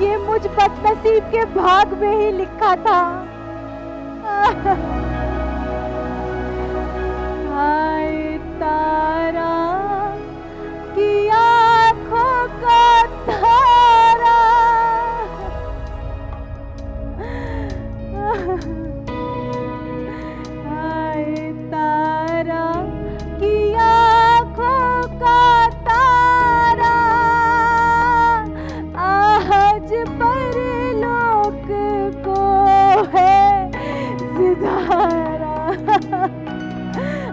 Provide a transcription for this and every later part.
ये मुझ बदनसीब के भाग में ही लिखा था। हाय तारा की आँखों का तारा, हाय तारा की आँखों का तारा, आज परलोक को है सिधारा।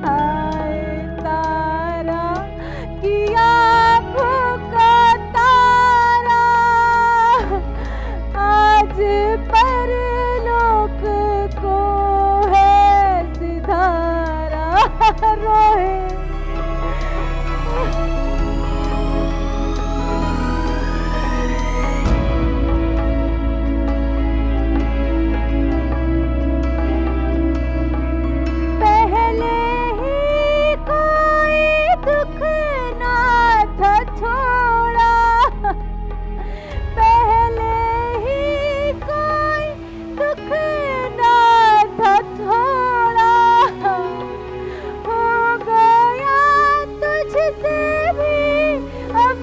हाय तारा की आँखों का तारा, आज परलोक को है सिधारा। रोए पहले ही कोई दुख ना था छोड़ा, पहले ही कोई दुख ना था छोड़ा, हो गया तुझसे भी अब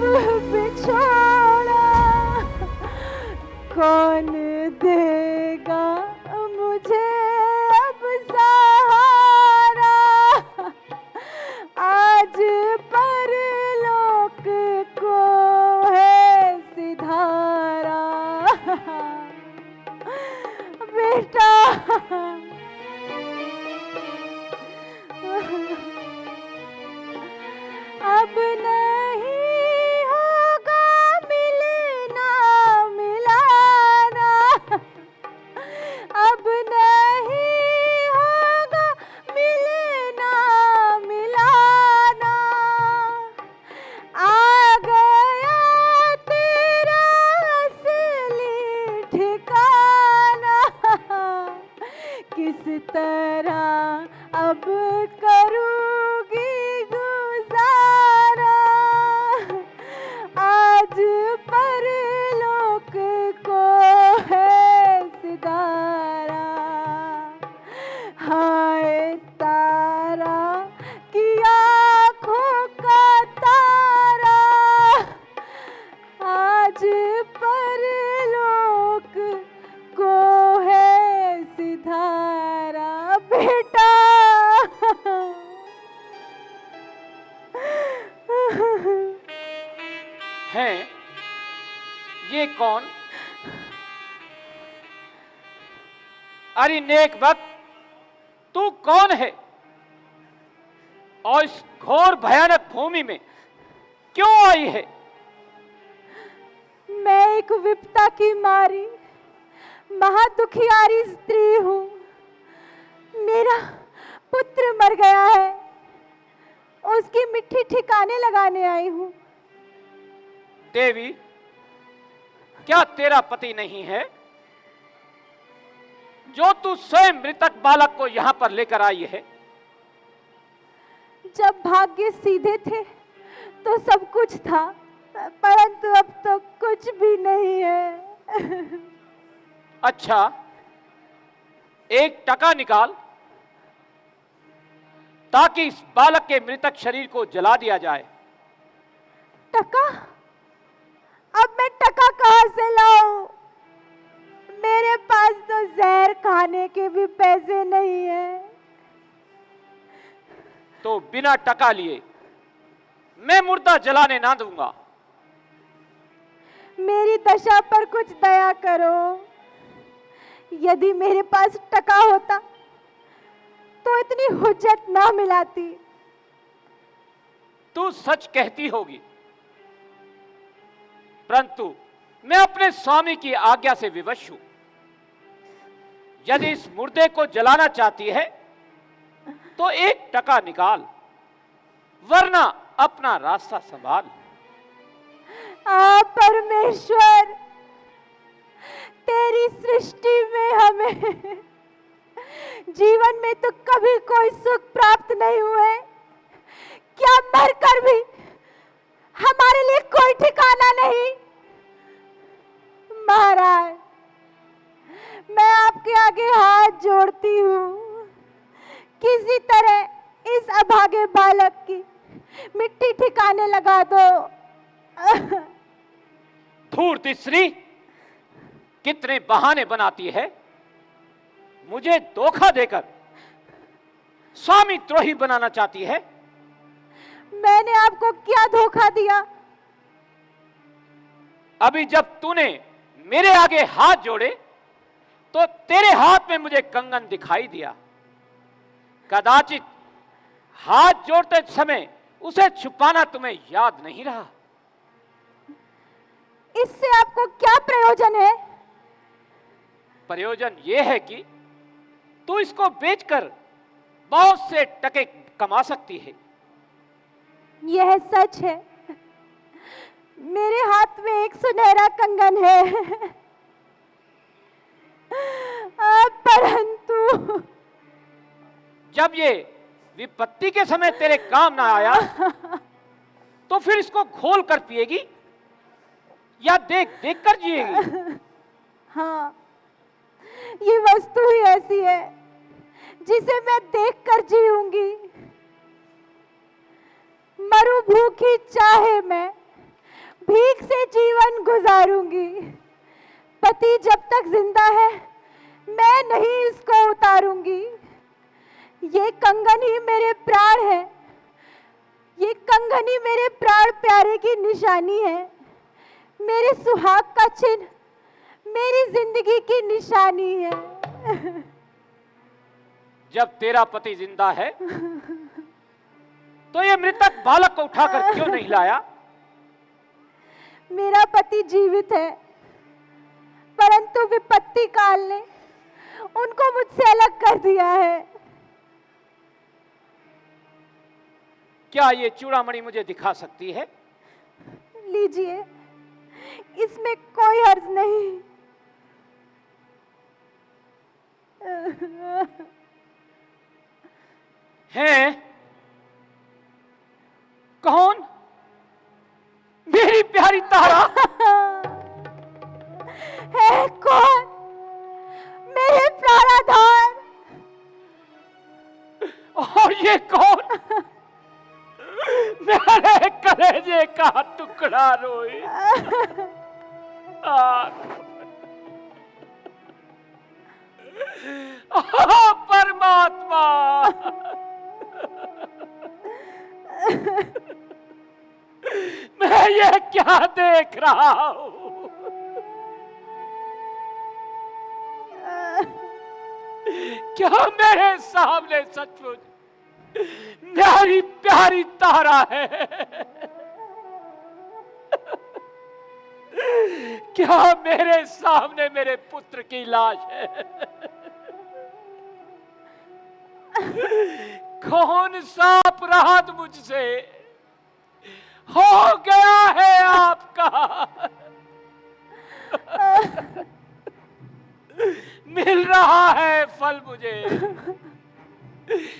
बिछोड़ा। कौन देगा मुझे अब सहारा, आज परलोक को है सिधारा। बेटा अब नहीं होगा मिलना मिलाना, अब नहीं होगा मिलना मिलाना। आ गया तेरा असली ठिकाना, किस तरह अब करूँगी गुजारा, आज परलोक को है सिधारा। हाय तारा की आँखों का तारा, आज परलोक को है सिधारा। बेटा है ये कौन? अरे नेक वक्त, तू कौन है और इस घोर भयानक भूमि में क्यों आई है? मैं एक विपता की मारी महादुखियारी स्त्री हूँ। मेरा पुत्र मर गया है, उसकी मिट्टी ठिकाने लगाने आई हूँ। देवी, क्या तेरा पति नहीं है जो तू स्वयं मृतक बालक को यहां पर लेकर आई है? जब भाग्य सीधे थे तो सब कुछ था, परंतु अब तो कुछ भी नहीं है। अच्छा, एक टका निकाल ताकि इस बालक के मृतक शरीर को जला दिया जाए। टका? अब मैं टका कहां से लाऊं? मेरे पास तो जहर खाने के भी पैसे नहीं है। तो बिना टका लिए मैं मुर्दा जलाने ना दूंगा। मेरी दशा पर कुछ दया करो। यदि मेरे पास टका होता तो इतनी हुज्जत ना मिलाती। तू सच कहती होगी, परंतु मैं अपने स्वामी की आज्ञा से विवश हूं। यदि इस मुर्दे को जलाना चाहती है तो एक टका निकाल, वरना अपना रास्ता संभाल। परमेश्वर, तेरी सृष्टि में हमें जीवन में तो कभी कोई सुख प्राप्त नहीं हुए, भागे बालक की मिट्टी ठिकाने लगा दो। धूर्त स्त्री, कितने बहाने बनाती है। मुझे धोखा देकर स्वामी द्रोही बनाना चाहती है। मैंने आपको क्या धोखा दिया? अभी जब तूने मेरे आगे हाथ जोड़े तो तेरे हाथ में मुझे कंगन दिखाई दिया। कदाचित हाथ जोड़ते समय उसे छुपाना तुम्हें याद नहीं रहा। इससे आपको क्या प्रयोजन है? प्रयोजन यह है कि तू इसको बेचकर बहुत से टके कमा सकती है। यह सच है, मेरे हाथ में एक सुनहरा कंगन है, परंतु जब ये विपत्ति के समय तेरे काम ना आया तो फिर इसको घोल कर पिएगी या देख देख कर जिएगी? हाँ, ये वस्तु ही ऐसी है जिसे मैं देखकर जीऊंगी। मरू भूखी चाहे मैं भीख से जीवन गुजारूंगी। पति जब तक जिंदा है मैं नहीं इसको उतारूंगी। ये कंगन ही मेरे प्राण है, ये कंगन ही मेरे प्राण प्यारे की निशानी है, मेरे सुहाग का चिन्ह, मेरी जिंदगी की निशानी है। जब तेरा पति जिंदा है तो ये मृतक बालक को उठाकर क्यों नहीं लाया? मेरा पति जीवित है, परंतु विपत्ति काल ने उनको मुझसे अलग कर दिया है। क्या ये चूड़ामणि मुझे दिखा सकती है? लीजिए, इसमें कोई हर्ज नहीं। हैं? कौन? मेरी प्यारी तारा? है कौन? मेरे प्राणाधार। और ये कौन? मेरे कलेजे का टुकड़ा रोई। परमात्मा, मैं ये क्या देख रहा हूं? क्या मेरे सामने सचमुच मेरी प्यारी तारा है? क्या मेरे सामने मेरे पुत्र की लाश है? कौन सा अपराध मुझसे हो गया है आपका? मिल रहा है फल मुझे,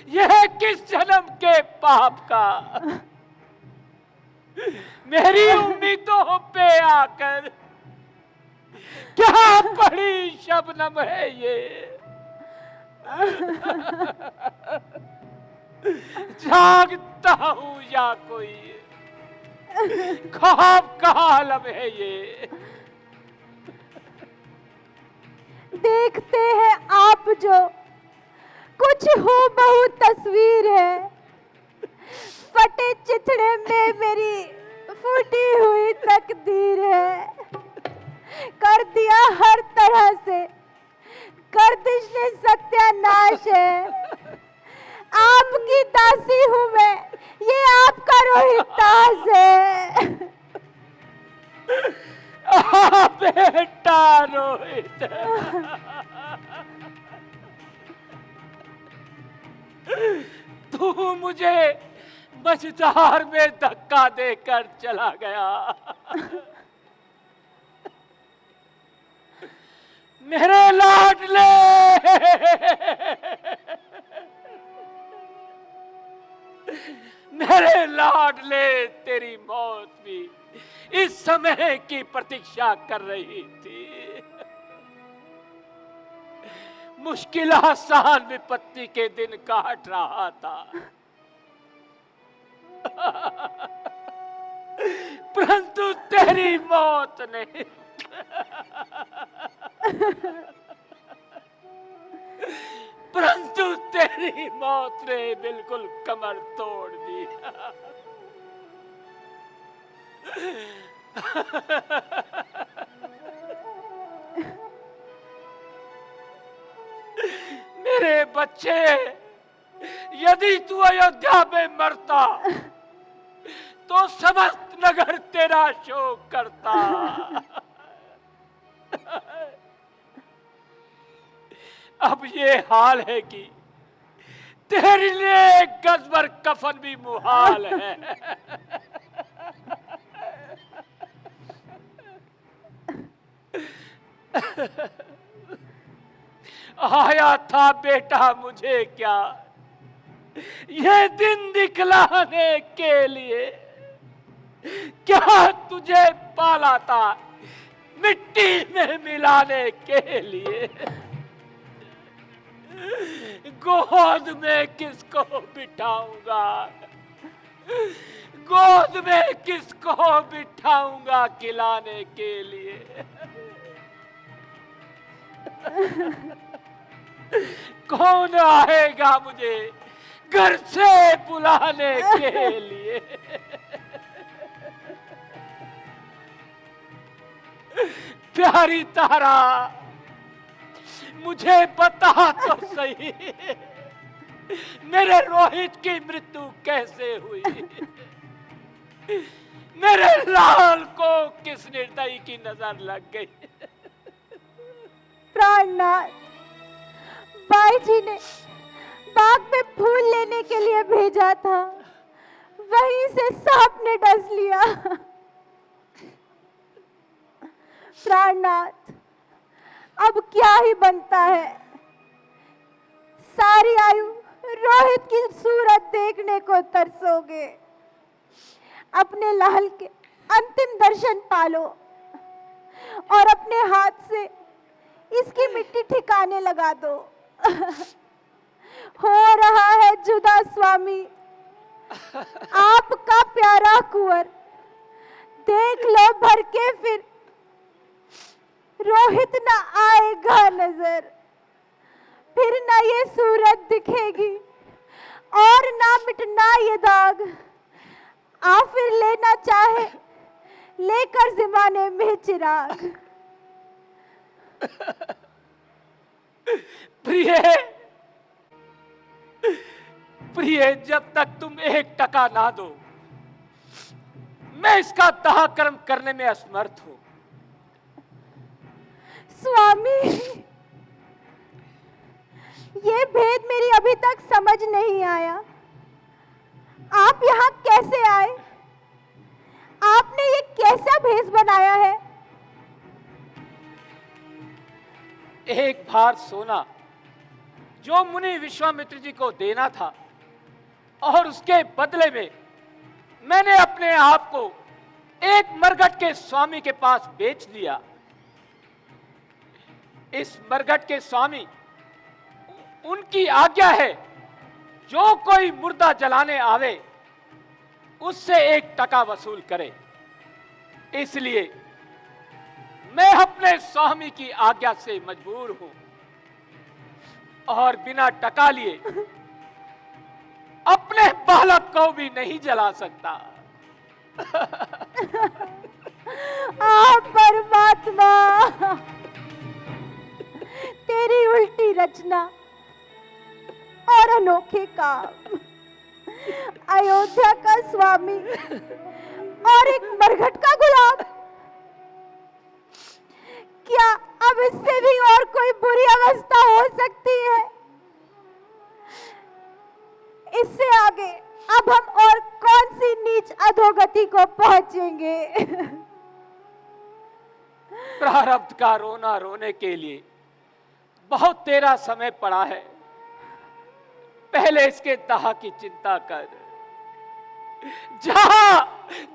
यह किस जन्म के पाप का? मेरी उम्मीदों पे आकर क्या बड़ी शबनम है ये। जागता हूं या कोई ख्वाब का आलम है ये। देखते हैं आप जो कुछ हो बहु तस्वीर है, फटे चिथड़े में मेरी फूटी हुई तकदीर है। कर दिया हर तरह से गर्दिश ने सत्यानाश है। आपकी दासी हूं मैं, ये आपका रोहितास है। बेटा रोहित, तू मुझे मझधार में धक्का देकर चला गया। मेरे लाडले, मेरे लाडले, तेरी मौत भी इस समय की प्रतीक्षा कर रही थी। मुश्किल आसान विपत्ति के दिन काट रहा था। परंतु तेरी मौत ने परंतु तेरी मौत ने बिल्कुल कमर तोड़ दी। मेरे बच्चे, यदि तू अयोध्या में मरता तो समस्त नगर तेरा शोक करता। अब ये हाल है कि तेरे लिए एक गज भर कफन भी मुहाल है। आया था बेटा मुझे क्या ये दिन दिखलाने के लिए, क्या तुझे पाला था मिट्टी में मिलाने के लिए। गोद में किसको बिठाऊंगा, गोद में किसको बिठाऊंगा खिलाने के लिए। कौन आएगा मुझे घर से बुलाने के लिए। प्यारी तारा, मुझे बता तो सही, मेरे रोहित की मृत्यु कैसे हुई। मेरे लाल को किस निर्दयी की नजर लग गई। प्राणनाथ, बाई जी ने बाग में फूल लेने के लिए भेजा था, वहीं से सांप ने डस लिया। प्राणनाथ, अब क्या ही बनता है। सारी आयु रोहित की सूरत देखने को तरसोगे। अपने लाल के अंतिम दर्शन पालो और अपने हाथ से इसकी मिट्टी ठिकाने लगा दो। हो रहा है जुदा स्वामी आपका प्यारा कुंवर, देख लो भर के फिर रोहित ना आएगा नजर। फिर ना ये सूरत दिखेगी और ना मिटना ये दाग। आ फिर लेना चाहे लेकर ज़माने में चिराग। प्रिय, प्रिय, जब तक तुम 1 टका ना दो, मैं इसका दाह कर्म करने में असमर्थ हूं। स्वामी, ये भेद मेरी अभी तक समझ नहीं आया। आप यहाँ कैसे आए? आपने ये कैसा भेष बनाया है? एक भार सोना जो मुनि विश्वामित्र जी को देना था और उसके बदले में मैंने अपने आप को एक मरघट के स्वामी के पास बेच दिया। इस मरघट के स्वामी, उनकी आज्ञा है जो कोई मुर्दा जलाने आवे उससे 1 टका वसूल करे। इसलिए मैं अपने स्वामी की आज्ञा से मजबूर हूं और बिना टका लिए अपने बालक को भी नहीं जला सकता। आप परमात्मा, तेरी उल्टी रचना और अनोखे काम। अयोध्या का स्वामी और एक मरघट का गुलाम। क्या अब इससे भी और कोई बुरी अवस्था हो सकती है? इससे आगे अब हम और कौन सी नीच अधोगति को पहुंचेंगे? प्रारब्ध का रोना रोने के लिए बहुत तेरा समय पड़ा है। पहले इसके दाह की चिंता कर।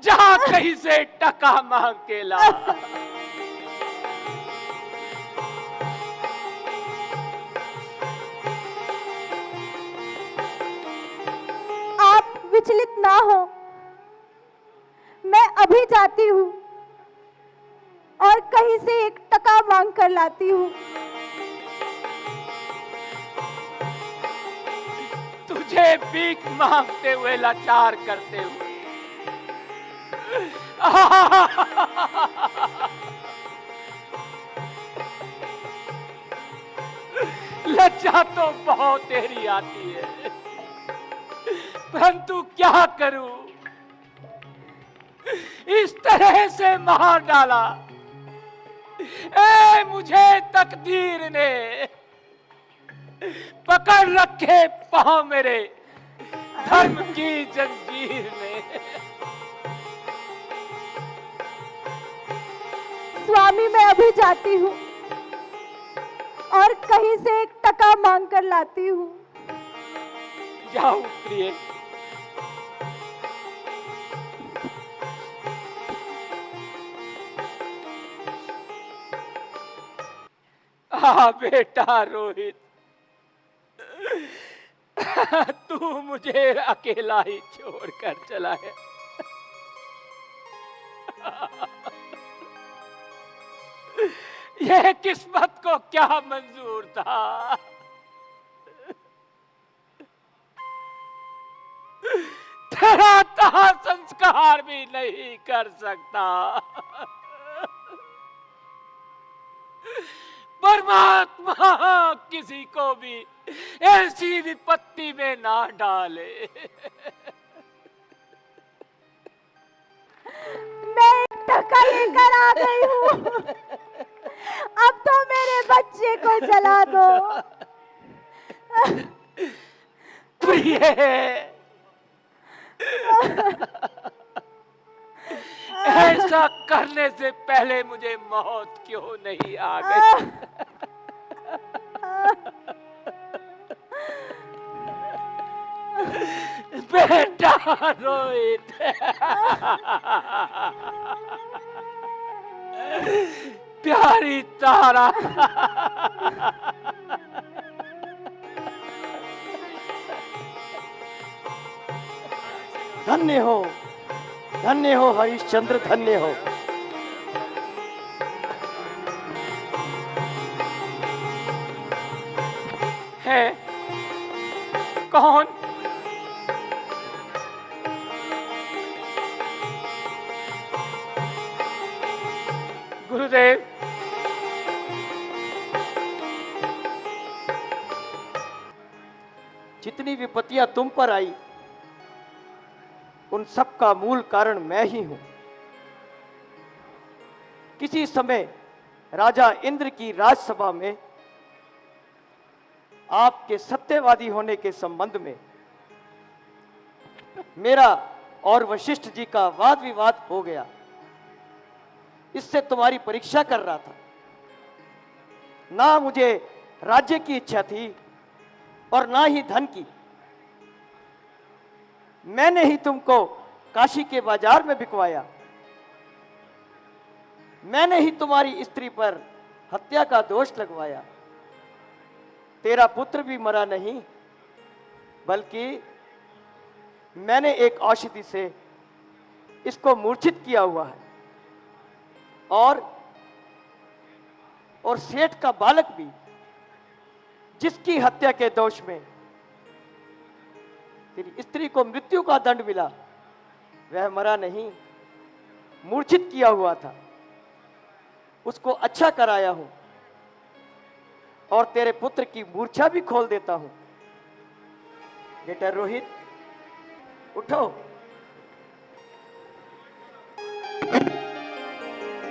जहां कहीं से टका मांग के ला। आप विचलित ना हो, मैं अभी जाती हूँ और कहीं से 1 टका मांग कर लाती हूँ। तुझे भीख मांगते हुए लाचार करते हुए लज्जा तो बहुत तेरी आती है, परंतु क्या करूं, इस तरह से मार डाला। ए मुझे तकदीर ने पकड़ रखे पांव मेरे, धर्म की जंजीर ने। स्वामी मैं अभी जाती हूँ और कहीं से 1 टका मांग कर लाती हूँ। जाओ प्रिय। बेटा रोहित, तू मुझे अकेला ही छोड़कर चला है। यह किस्मत को क्या मंजूर था। तेरा तहा संस्कार भी नहीं कर सकता। परमात्मा किसी को भी ऐसी विपत्ति में ना डाले। मैं 1 टका लेकर आ गई हूँ, अब तो मेरे बच्चे को जला दो। प्रिय, ऐसा करने से पहले मुझे मौत क्यों नहीं आ गई। बेटा रोहित, प्यारी तारा, धन्य हो हरिश्चंद्र, धन्य हो। है कौन? गुरुदेव, जितनी विपत्तियां तुम पर आई उन सब का मूल कारण मैं ही हूं। किसी समय राजा इंद्र की राजसभा में आपके सत्यवादी होने के संबंध में मेरा और वशिष्ठ जी का वाद विवाद हो गया। इससे तुम्हारी परीक्षा कर रहा था। ना मुझे राज्य की इच्छा थी और ना ही धन की। मैंने ही तुमको काशी के बाजार में बिकवाया। मैंने ही तुम्हारी स्त्री पर हत्या का दोष लगवाया। तेरा पुत्र भी मरा नहीं, बल्कि मैंने एक औषधि से इसको मूर्छित किया हुआ है। और सेठ का बालक भी, जिसकी हत्या के दोष में तेरी स्त्री को मृत्यु का दंड मिला, वह मरा नहीं, मूर्छित किया हुआ था। उसको अच्छा कराया हूं और तेरे पुत्र की मूर्छा भी खोल देता हूं। बेटा रोहित, उठो।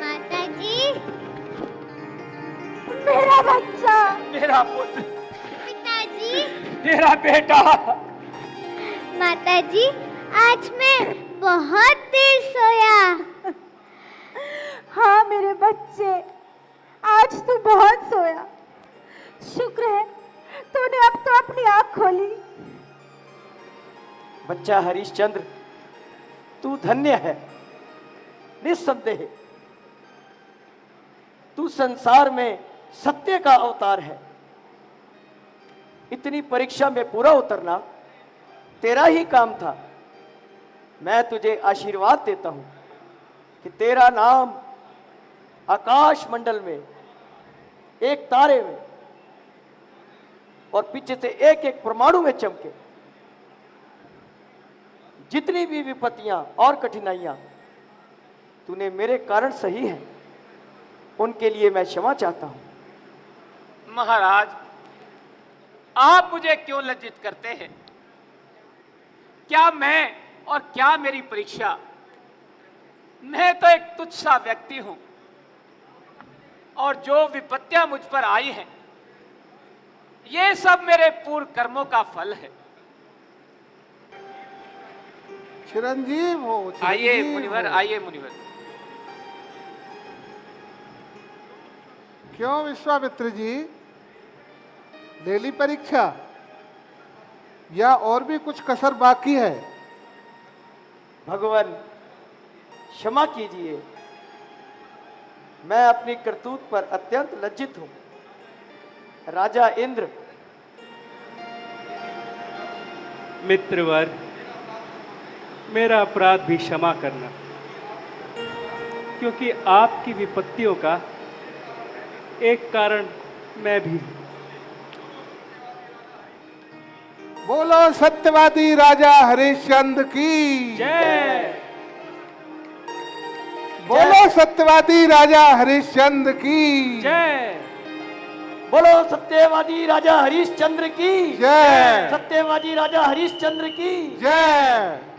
माताजी, मेरा बच्चा, मेरा पुत्र, पिताजी, मेरा बेटा। माताजी, आज मैं बहुत देर सोया। हाँ मेरे बच्चे, आज तू बहुत सोया। शुक्र है तूने अब तो अपनी आंख खोली। बच्चा हरिश्चंद्र, तू धन्य है, निस्संदेह। तू संसार में सत्य का अवतार है। इतनी परीक्षा में पूरा उतरना तेरा ही काम था। मैं तुझे आशीर्वाद देता हूं। कि तेरा नाम आकाश मंडल में एक तारे में और पीछे से एक एक परमाणु में चमके। जितनी भी विपत्तियां और कठिनाइयां तूने मेरे कारण सही है, उनके लिए मैं क्षमा चाहता हूं। महाराज, आप मुझे क्यों लज्जित करते हैं? क्या मैं और क्या मेरी परीक्षा? मैं तो एक तुच्छ सा व्यक्ति हूं, और जो विपत्तियां मुझ पर आई हैं, ये सब मेरे पूर्व कर्मों का फल है। चिरंजीव हो, आइए चिरंजीव मुनिवर, हो। आइए मुनिवर। क्यों विश्वामित्र जी, ले ली परीक्षा या और भी कुछ कसर बाकी है? भगवान क्षमा कीजिए, मैं अपनी करतूत पर अत्यंत लज्जित हूं। राजा इंद्र, मित्रवर, मेरा अपराध भी क्षमा करना, क्योंकि आपकी विपत्तियों का एक कारण मैं भी हूं। बोलो सत्यवादी राजा हरिश्चंद्र की जय। बोलो सत्यवादी राजा हरिश्चंद्र की जय। बोलो सत्यवादी राजा हरिश्चंद्र की जय। सत्यवादी राजा हरिश्चंद्र की जय।